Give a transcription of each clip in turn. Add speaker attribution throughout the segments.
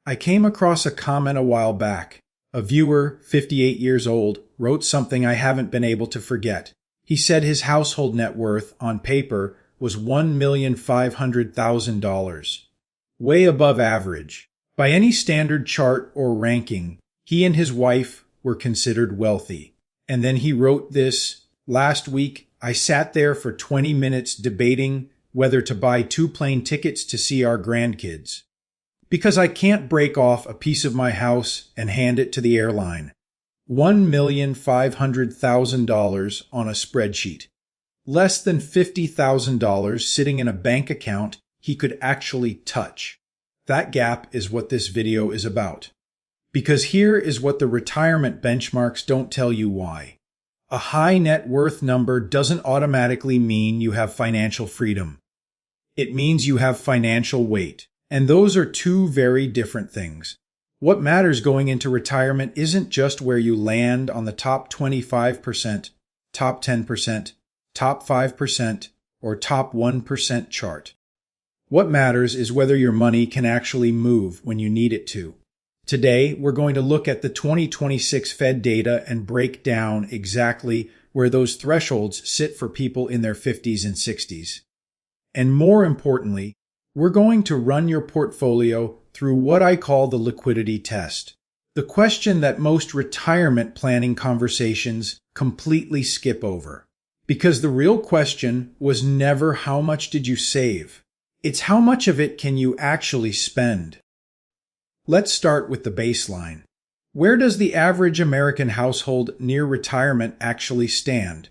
Speaker 1: I came across a comment a while back. A viewer, 58 years old, wrote something I haven't been able to forget. He said his household net worth, on paper, was $1,500,000. Way above average. By any standard chart or ranking, he and his wife were considered wealthy. And then he wrote this: last week, I sat there for 20 minutes debating whether to buy 2 plane tickets to see our grandkids. Because I can't break off a piece of my house and hand it to the airline. $1,500,000 on a spreadsheet. Less than $50,000 sitting in a bank account he could actually touch. That gap is what this video is about. Because here is what the retirement benchmarks don't tell you why. A high net worth number doesn't automatically mean you have financial freedom. It means you have financial weight. And those are two very different things. What matters going into retirement isn't just where you land on the top 25%, top 10%, top 5%, or top 1% chart. What matters is whether your money can actually move when you need it to. Today, we're going to look at the 2026 Fed data and break down exactly where those thresholds sit for people in their 50s and 60s. And more importantly, we're going to run your portfolio through what I call the liquidity test. The question that most retirement planning conversations completely skip over. Because the real question was never how much did you save? It's how much of it can you actually spend? Let's start with the baseline. Where does the average American household near retirement actually stand?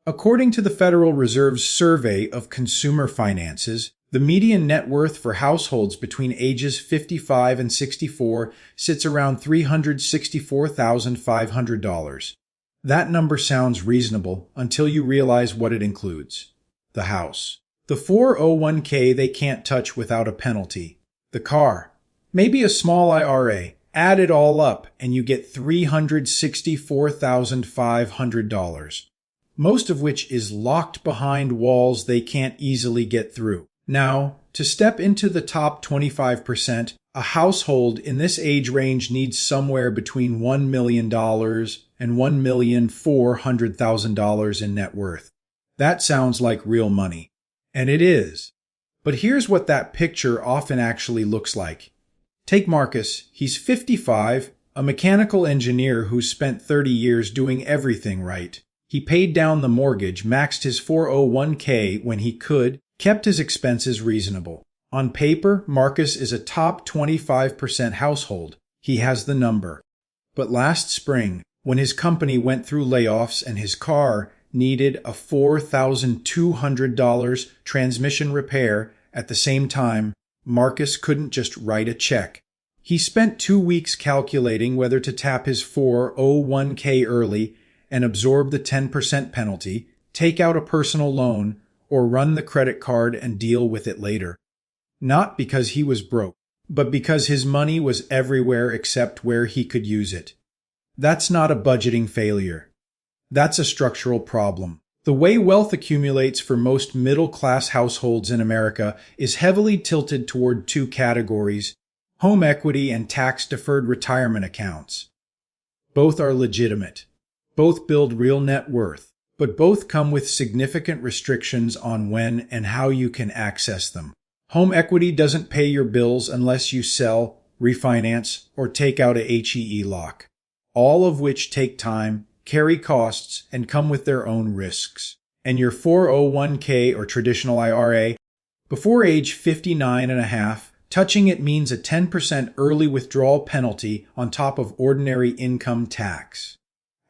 Speaker 1: According to the Federal Reserve's survey of consumer finances, the median net worth for households between ages 55 and 64 sits around $364,500. That number sounds reasonable until you realize what it includes. The house. The 401k they can't touch without a penalty. The car. Maybe a small IRA. Add it all up and you get $364,500. Most of which is locked behind walls they can't easily get through. Now, to step into the top 25%, a household in this age range needs somewhere between $1 million and $1,400,000 in net worth. That sounds like real money. And it is. But here's what that picture often actually looks like. Take Marcus. He's 55, a mechanical engineer who's spent 30 years doing everything right. He paid down the mortgage, maxed his 401k when he could, kept his expenses reasonable. On paper, Marcus is a top 25% household. He has the number. But last spring, when his company went through layoffs and his car needed a $4,200 transmission repair at the same time, Marcus couldn't just write a check. He spent 2 weeks calculating whether to tap his 401k early and absorb the 10% penalty, take out a personal loan, or run the credit card and deal with it later. Not because he was broke, but because his money was everywhere except where he could use it. That's not a budgeting failure. That's a structural problem. The way wealth accumulates for most middle-class households in America is heavily tilted toward 2 categories: home equity and tax-deferred retirement accounts. Both are legitimate. Both build real net worth. But both come with significant restrictions on when and how you can access them. Home equity doesn't pay your bills unless you sell, refinance, or take out a HEE lock, all of which take time, carry costs, and come with their own risks. And your 401k or traditional IRA, before age 59 and a half, touching it means a 10% early withdrawal penalty on top of ordinary income tax.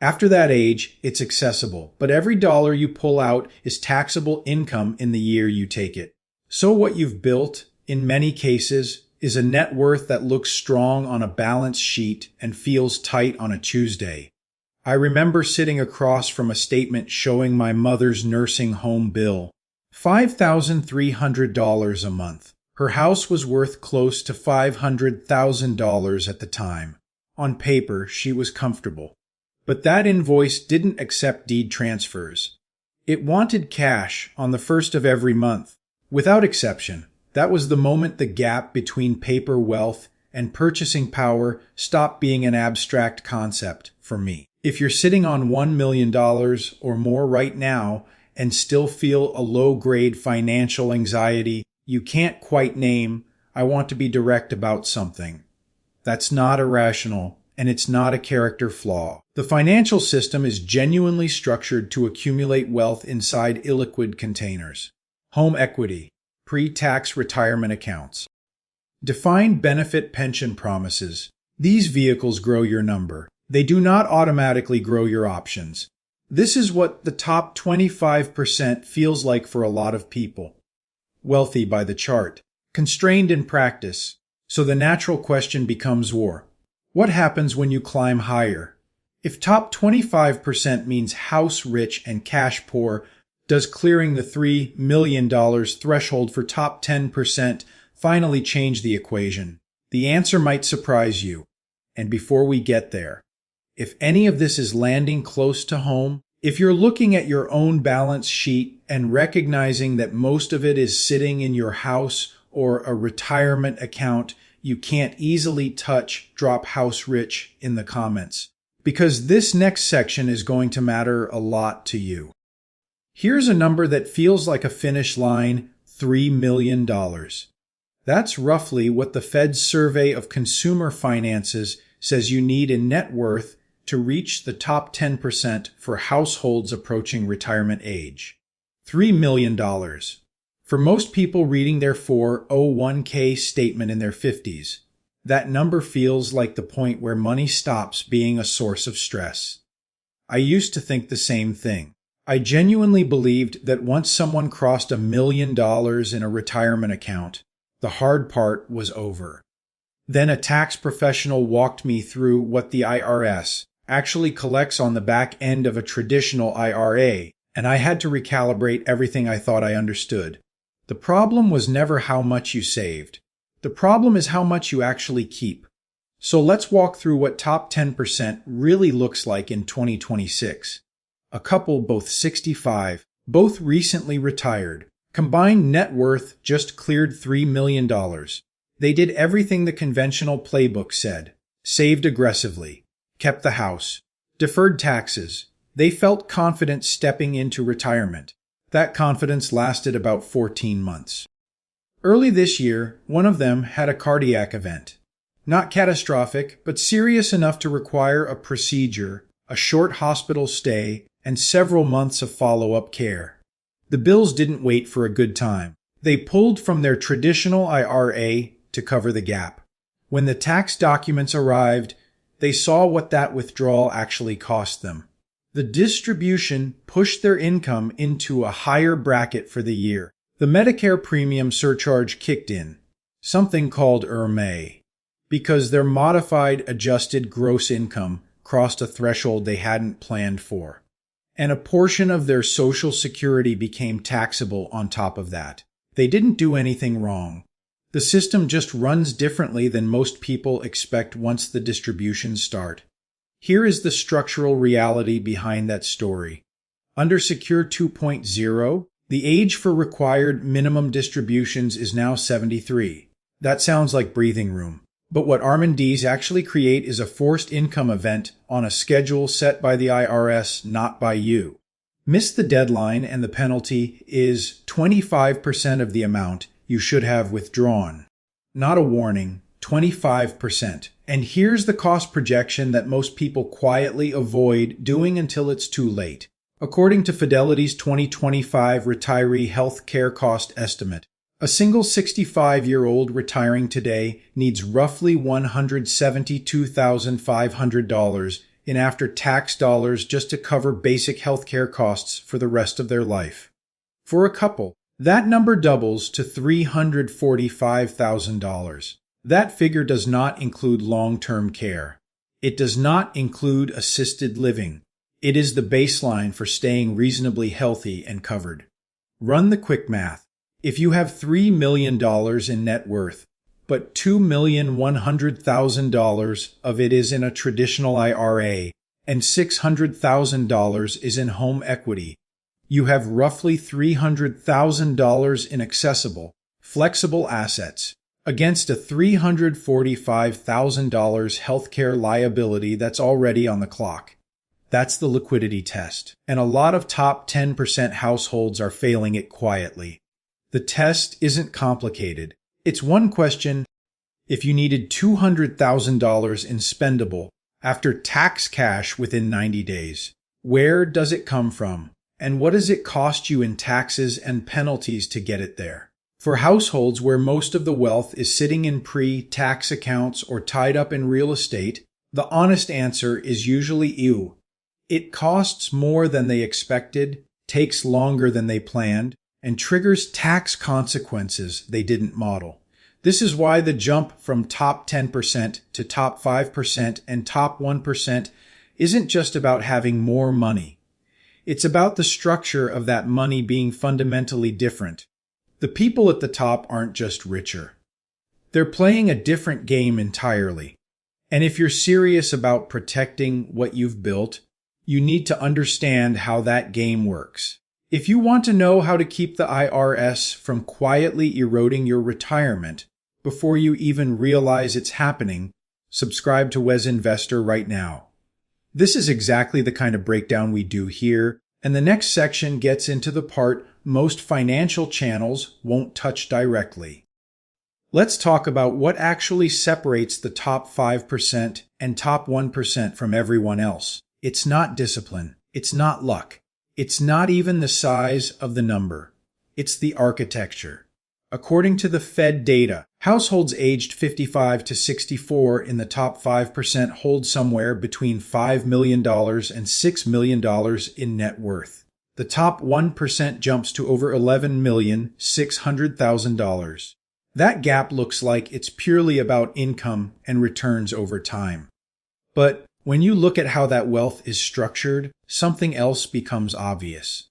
Speaker 1: After that age, it's accessible, but every dollar you pull out is taxable income in the year you take it. So what you've built, in many cases, is a net worth that looks strong on a balance sheet and feels tight on a Tuesday. I remember sitting across from a statement showing my mother's nursing home bill. $5,300 a month. Her house was worth close to $500,000 at the time. On paper, she was comfortable. But that invoice didn't accept deed transfers. It wanted cash on the first of every month. Without exception, that was the moment the gap between paper wealth and purchasing power stop being an abstract concept for me. If you're sitting on $1 million or more right now and still feel a low-grade financial anxiety you can't quite name, I want to be direct about something. That's not irrational, and it's not a character flaw. The financial system is genuinely structured to accumulate wealth inside illiquid containers. Home equity, pre-tax retirement accounts. Defined benefit pension promises. These vehicles grow your number. They do not automatically grow your options. This is what the top 25% feels like for a lot of people. Wealthy by the chart. Constrained in practice. So the natural question becomes what happens when you climb higher? If top 25% means house rich and cash poor, does clearing the $3 million threshold for top 10% finally change the equation? The answer might surprise you. And before we get there, if any of this is landing close to home, if you're looking at your own balance sheet and recognizing that most of it is sitting in your house or a retirement account you can't easily touch, drop house rich in the comments, because this next section is going to matter a lot to you. Here's a number that feels like a finish line, $3 million. That's roughly what the Fed's survey of consumer finances says you need in net worth to reach the top 10% for households approaching retirement age. $3 million. For most people reading their 401k statement in their 50s, that number feels like the point where money stops being a source of stress. I used to think the same thing. I genuinely believed that once someone crossed $1 million in a retirement account, the hard part was over. Then a tax professional walked me through what the IRS actually collects on the back end of a traditional IRA, and I had to recalibrate everything I thought I understood. The problem was never how much you saved. The problem is how much you actually keep. So let's walk through what top 10% really looks like in 2026. A couple, both 65, both recently retired. Combined net worth just cleared $3 million. They did everything the conventional playbook said. Saved aggressively. Kept the house. Deferred taxes. They felt confident stepping into retirement. That confidence lasted about 14 months. Early this year, one of them had a cardiac event. Not catastrophic, but serious enough to require a procedure, a short hospital stay, and several months of follow-up care. The bills didn't wait for a good time. They pulled from their traditional IRA to cover the gap. When the tax documents arrived, they saw what that withdrawal actually cost them. The distribution pushed their income into a higher bracket for the year. The Medicare premium surcharge kicked in, something called URMA, because their modified adjusted gross income crossed a threshold they hadn't planned for. And a portion of their Social Security became taxable on top of that. They didn't do anything wrong. The system just runs differently than most people expect once the distributions start. Here is the structural reality behind that story. Under Secure 2.0, the age for required minimum distributions is now 73. That sounds like breathing room. But what RMDs actually create is a forced income event on a schedule set by the IRS, not by you. Miss the deadline and the penalty is 25% of the amount you should have withdrawn. Not a warning, 25%. And here's the cost projection that most people quietly avoid doing until it's too late. According to Fidelity's 2025 retiree health care cost estimate, a single 65-year-old retiring today needs roughly $172,500 in after-tax dollars just to cover basic health care costs for the rest of their life. For a couple, that number doubles to $345,000. That figure does not include long-term care. It does not include assisted living. It is the baseline for staying reasonably healthy and covered. Run the quick math. If you have $3 million in net worth, but $2,100,000 of it is in a traditional IRA and $600,000 is in home equity, you have roughly $300,000 in accessible, flexible assets, against a $345,000 healthcare liability that's already on the clock. That's the liquidity test, and a lot of top 10% households are failing it quietly. The test isn't complicated. It's one question: if you needed $200,000 in spendable after tax cash within 90 days, where does it come from? And what does it cost you in taxes and penalties to get it there? For households where most of the wealth is sitting in pre-tax accounts or tied up in real estate, the honest answer is usually ew. It costs more than they expected, takes longer than they planned, and triggers tax consequences they didn't model. This is why the jump from top 10% to top 5% and top 1% isn't just about having more money. It's about the structure of that money being fundamentally different. The people at the top aren't just richer. They're playing a different game entirely. And if you're serious about protecting what you've built, you need to understand how that game works. If you want to know how to keep the IRS from quietly eroding your retirement before you even realize it's happening, subscribe to Wes Investor right now. This is exactly the kind of breakdown we do here, and the next section gets into the part most financial channels won't touch directly. Let's talk about what actually separates the top 5% and top 1% from everyone else. It's not discipline. It's not luck. It's not even the size of the number. It's the architecture. According to the Fed data, households aged 55 to 64 in the top 5% hold somewhere between $5 million and $6 million in net worth. The top 1% jumps to over $11,600,000. That gap looks like it's purely about income and returns over time. But when you look at how that wealth is structured, something else becomes obvious.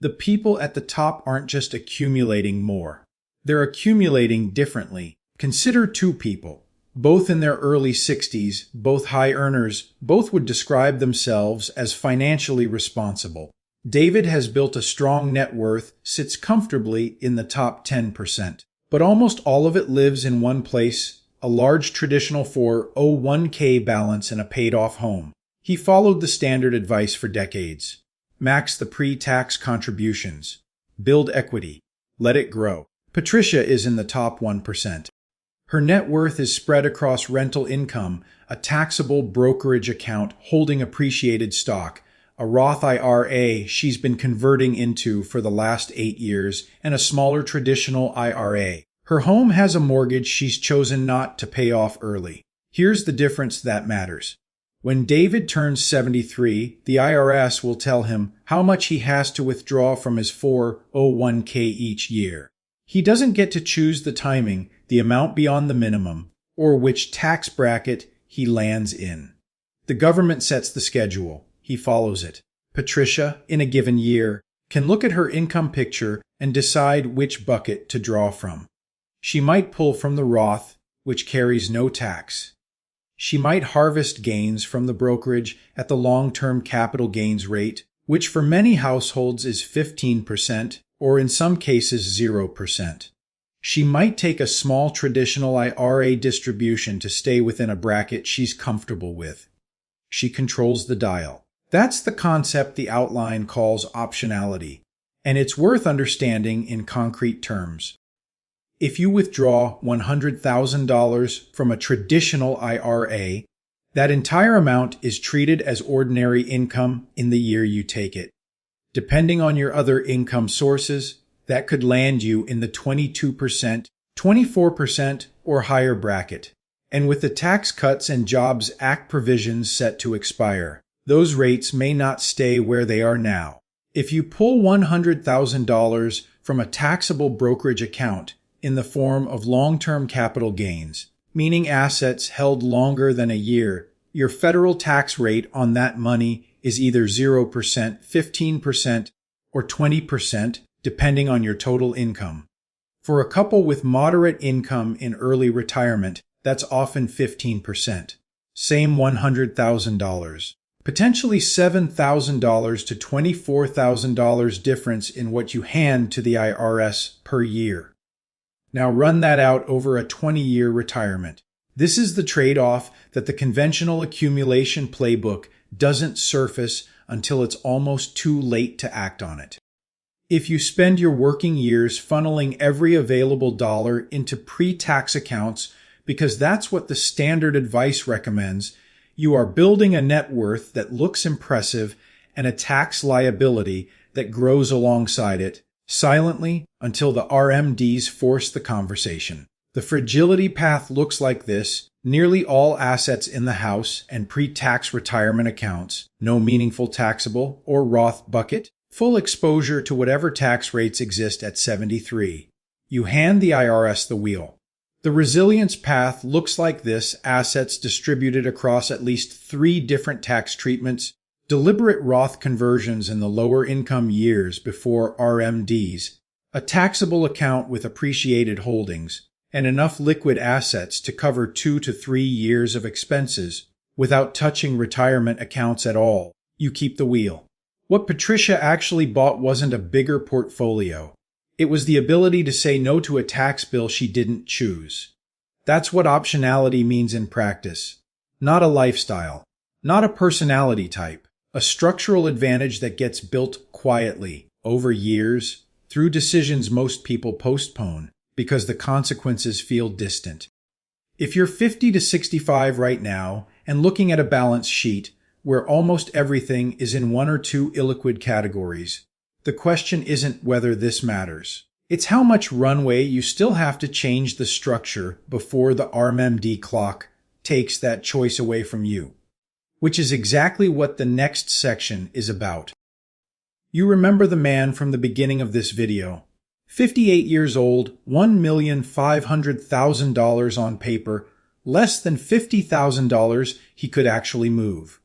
Speaker 1: The people at the top aren't just accumulating more. They're accumulating differently. Consider two people, both in their early 60s, both high earners, both would describe themselves as financially responsible. David has built a strong net worth, sits comfortably in the top 10%. But almost all of it lives in one place, a large traditional 401k balance in a paid-off home. He followed the standard advice for decades. Max the pre-tax contributions. Build equity. Let it grow. Patricia is in the top 1%. Her net worth is spread across rental income, a taxable brokerage account holding appreciated stock, a Roth IRA she's been converting into for the last 8 years, and a smaller traditional IRA. Her home has a mortgage she's chosen not to pay off early. Here's the difference that matters. When David turns 73, the IRS will tell him how much he has to withdraw from his 401k each year. He doesn't get to choose the timing, the amount beyond the minimum, or which tax bracket he lands in. The government sets the schedule. He follows it. Patricia, in a given year, can look at her income picture and decide which bucket to draw from. She might pull from the Roth, which carries no tax. She might harvest gains from the brokerage at the long-term capital gains rate, which for many households is 15%, or in some cases 0%. She might take a small traditional IRA distribution to stay within a bracket she's comfortable with. She controls the dial. That's the concept the outline calls optionality, and it's worth understanding in concrete terms. If you withdraw $100,000 from a traditional IRA, that entire amount is treated as ordinary income in the year you take it. Depending on your other income sources, that could land you in the 22%, 24%, or higher bracket. And with the Tax Cuts and Jobs Act provisions set to expire, those rates may not stay where they are now. If you pull $100,000 from a taxable brokerage account in the form of long-term capital gains, meaning assets held longer than a year, your federal tax rate on that money is either 0%, 15%, or 20%, depending on your total income. For a couple with moderate income in early retirement, that's often 15%. Same $100,000. Potentially $7,000 to $24,000 difference in what you hand to the IRS per year. Now run that out over a 20-year retirement. This is the trade-off that the conventional accumulation playbook doesn't surface until it's almost too late to act on it. If you spend your working years funneling every available dollar into pre-tax accounts because that's what the standard advice recommends, you are building a net worth that looks impressive and a tax liability that grows alongside it, silently until the RMDs force the conversation. The fragility path looks like this: nearly all assets in the house and pre-tax retirement accounts, no meaningful taxable or Roth bucket, full exposure to whatever tax rates exist at 73. You hand the IRS the wheel. The resilience path looks like this: assets distributed across at least 3 different tax treatments, deliberate Roth conversions in the lower income years before RMDs, a taxable account with appreciated holdings, and enough liquid assets to cover 2 to 3 years of expenses without touching retirement accounts at all. You keep the wheel. What Patricia actually bought wasn't a bigger portfolio. It was the ability to say no to a tax bill she didn't choose. That's what optionality means in practice. Not a lifestyle, not a personality type, a structural advantage that gets built quietly, over years, through decisions most people postpone because the consequences feel distant. If you're 50 to 65 right now and looking at a balance sheet where almost everything is in 1 or 2 illiquid categories, the question isn't whether this matters. It's how much runway you still have to change the structure before the RMD clock takes that choice away from you, which is exactly what the next section is about. You remember the man from the beginning of this video. 58 years old, $1,500,000 on paper, less than $50,000 he could actually move.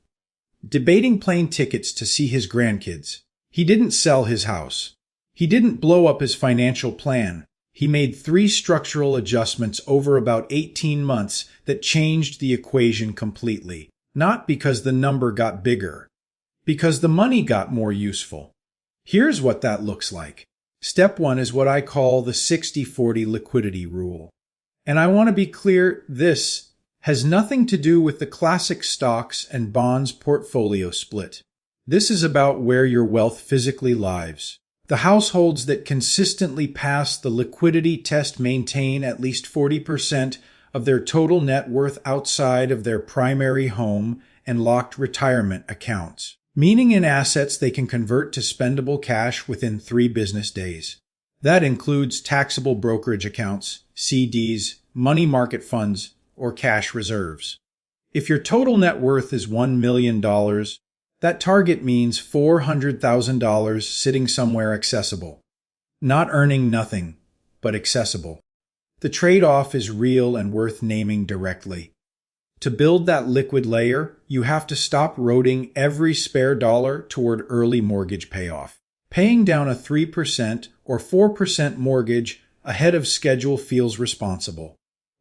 Speaker 1: Debating plane tickets to see his grandkids. He didn't sell his house. He didn't blow up his financial plan. He made 3 structural adjustments over about 18 months that changed the equation completely. Not because the number got bigger, because the money got more useful. Here's what that looks like. Step 1 is what I call the 60-40 liquidity rule. And I want to be clear, this has nothing to do with the classic stocks and bonds portfolio split. This is about where your wealth physically lives. The households that consistently pass the liquidity test maintain at least 40% of their total net worth outside of their primary home and locked retirement accounts, meaning in assets they can convert to spendable cash within 3 business days. That includes taxable brokerage accounts, CDs, money market funds, or cash reserves. If your total net worth is $1 million, that target means $400,000 sitting somewhere accessible. Not earning nothing, but accessible. The trade-off is real and worth naming directly. To build that liquid layer, you have to stop roading every spare dollar toward early mortgage payoff. Paying down a 3% or 4% mortgage ahead of schedule feels responsible,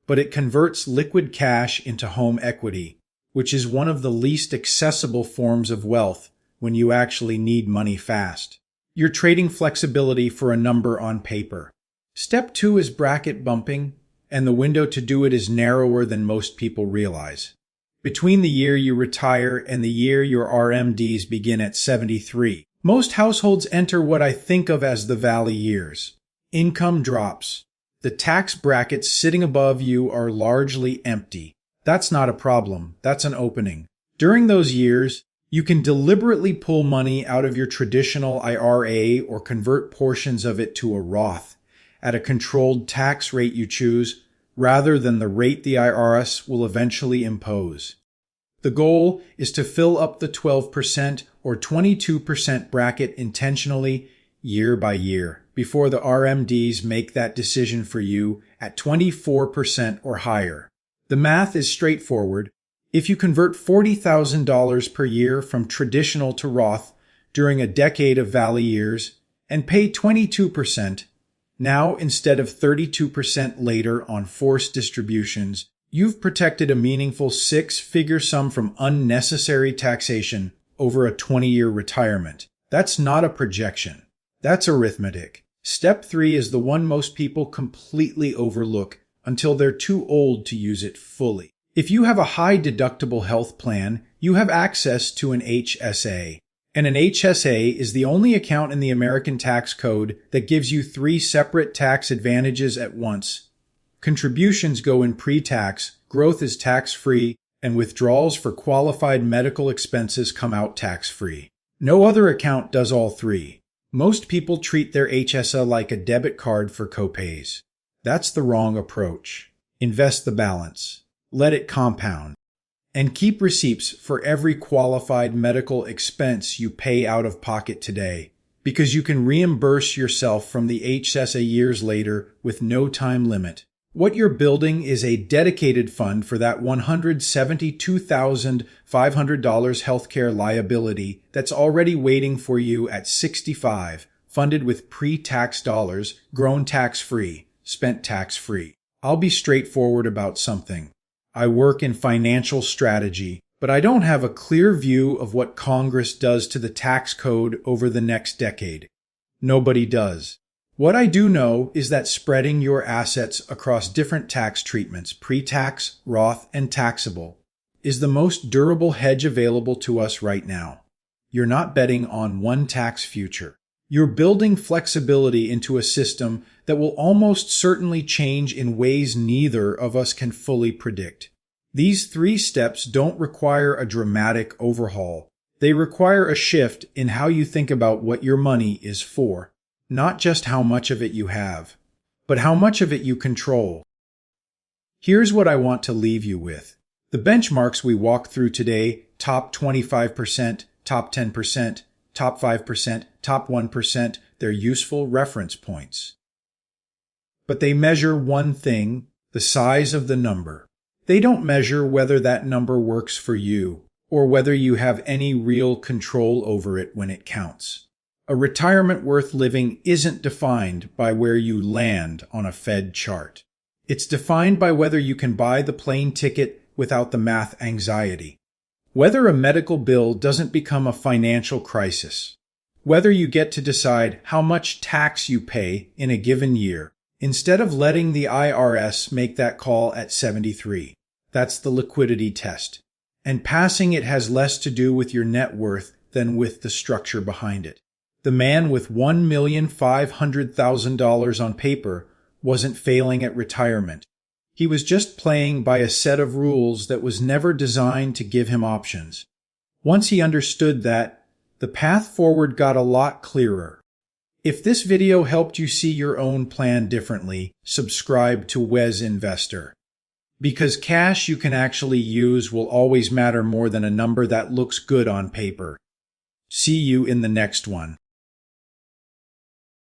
Speaker 1: but it converts liquid cash into home equity, which is one of the least accessible forms of wealth when you actually need money fast. You're trading flexibility for a number on paper. Step 2 is bracket bumping, and the window to do it is narrower than most people realize. Between the year you retire and the year your RMDs begin at 73, most households enter what I think of as the valley years. Income drops. The tax brackets sitting above you are largely empty. That's not a problem. That's an opening. During those years, you can deliberately pull money out of your traditional IRA or convert portions of it to a Roth at a controlled tax rate you choose, rather than the rate the IRS will eventually impose. The goal is to fill up the 12% or 22% bracket intentionally year by year before the RMDs make that decision for you at 24% or higher. The math is straightforward. If you convert $40,000 per year from traditional to Roth during a decade of valley years and pay 22%, now instead of 32% later on forced distributions, you've protected a meaningful 6-figure sum from unnecessary taxation over a 20-year retirement. That's not a projection. That's arithmetic. Step 3 is the one most people completely overlook until they're too old to use it fully. If you have a high deductible health plan, you have access to an HSA. And an HSA is the only account in the American tax code that gives you 3 separate tax advantages at once. Contributions go in pre-tax, growth is tax-free, and withdrawals for qualified medical expenses come out tax-free. No other account does all 3. Most people treat their HSA like a debit card for copays. That's the wrong approach. Invest the balance. Let it compound. And keep receipts for every qualified medical expense you pay out of pocket today, because you can reimburse yourself from the HSA years later with no time limit. What you're building is a dedicated fund for that $172,500 healthcare liability that's already waiting for you at 65, funded with pre-tax dollars, grown tax-free, spent tax-free. I'll be straightforward about something. I work in financial strategy, but I don't have a clear view of what Congress does to the tax code over the next decade. Nobody does. What I do know is that spreading your assets across different tax treatments, pre-tax, Roth, and taxable, is the most durable hedge available to us right now. You're not betting on one tax future. You're building flexibility into a system that will almost certainly change in ways neither of us can fully predict. These 3 steps don't require a dramatic overhaul. They require a shift in how you think about what your money is for. Not just how much of it you have, but how much of it you control. Here's what I want to leave you with. The benchmarks we walked through today, top 25%, top 10%, top 5%, top 1%, they're useful reference points. But they measure one thing, the size of the number. They don't measure whether that number works for you, or whether you have any real control over it when it counts. A retirement worth living isn't defined by where you land on a Fed chart. It's defined by whether you can buy the plane ticket without the math anxiety. Whether a medical bill doesn't become a financial crisis. Whether you get to decide how much tax you pay in a given year, instead of letting the IRS make that call at 73. That's the liquidity test. And passing it has less to do with your net worth than with the structure behind it. The man with $1,500,000 on paper wasn't failing at retirement. He was just playing by a set of rules that was never designed to give him options. Once he understood that, the path forward got a lot clearer. If this video helped you see your own plan differently, subscribe to Wes Investor. Because cash you can actually use will always matter more than a number that looks good on paper. See you in the next one.